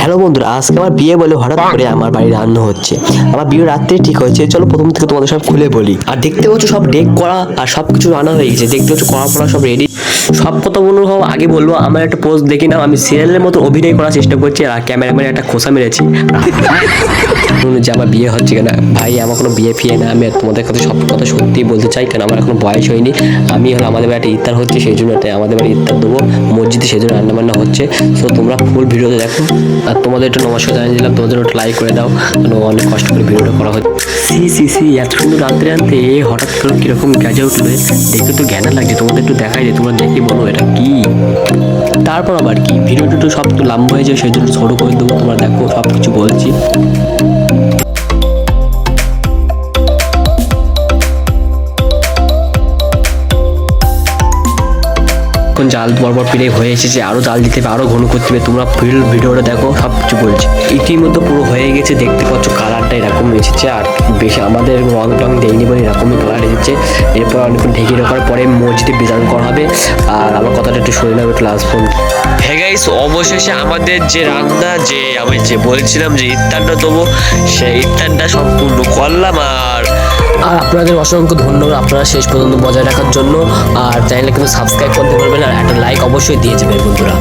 Hello বন্ধুরা, আজকে আমার বিয়ে বলে হঠাৎ করে আমার বাড়ি রান্না হচ্ছে। আমার বিয়ে রাত্রে ঠিক হয়েছে। চলো প্রথম থেকে তোমাদের সব খুলে বলি। আর দেখতে পাচ্ছ সব ডেক করা আর সব কিছু রান্না হয়ে গেছে। দেখতে পাচ্ছ করা পড়া সব রেডি। সব কথা বলবো আগে বলবো, আমার একটা পোস্ট দেখি না, আমি সিরিয়ালের মতো অভিনয় করার চেষ্টা করছি আর ক্যামেরাম্যানে একটা খোসা মেরেছি যে আমার বিয়ে হচ্ছে কেন। ভাই আমার কোনো বিয়ে ফিয়ে না, আমি তোমাদের কাছে সব কথা সত্যি বলতে চাই, কারণ আমার এখন বয়স হয়নি। আমি হলো আমাদের বাড়িতে ইফতার হচ্ছে, সেই জন্য আমাদের বাড়ি ইফতার দেবো মসজিদে, সেই জন্য রান্না বান্না হচ্ছে। তো তোমরা ফুল ভিডিওতে দেখো। আর তোমাদের একটু নমস্কার জানিয়ে দিলাম, তোমাদের একটু লাইক করে দাও, কারণ অনেক কষ্ট করে ভিডিওটা করা হচ্ছে। সি এত সুন্দর রাত্রে আনতে হঠাৎ করে কিরকম গাজা উঠবে দেখে তো জ্ঞানা লাগছে। তোমাদের একটু দেখাই যে তোমরা দেখে বলো এটা কি। তারপর আবার কি ভিডিওটা একটু সব তো লম্বা হয়ে যায়, সেই জন্য ছোট করে দেবো। তোমরা দেখো সব কিছু বলছি। এখন জাল বরবর পিড়ে হয়ে এসেছে, আরো জাল দিতে হবে, আরো ঘন করতে হবে। তোমরা ফুল ভিডিওটা দেখো, সব কিছু বলছি। ইতিমধ্যে পুরো হয়ে গেছে, দেখতে পাচ্ছ কালারটা এরকম এসেছে। আর বেশি আমাদের রং টং দেয়নি বলে এরকমই কালার এসেছে। এরপর অনেকক্ষণ ঢেকে রাখার পরে মসজিদে বিধান করা হবে। আর আমার কথাটা একটু শুনে নেবে একটু লাস্ট ফোন। হ্যাঁ গাইস, অবশেষে আমাদের যে রান্না, যে আমি যে বলছিলাম যে ইফতারটা দেবো, সেই ইফতারটা সম্পূর্ণ করলাম। আর আপনাদের অসংখ্য ধন্যবাদ আপনারা শেষ পর্যন্ত বজায় রাখার জন্য। আর চ্যানেলটা কিন্তু সাবস্ক্রাইব করতে পারবেন, আর একটা লাইক অবশ্যই দিয়ে যাবেন বন্ধুরা।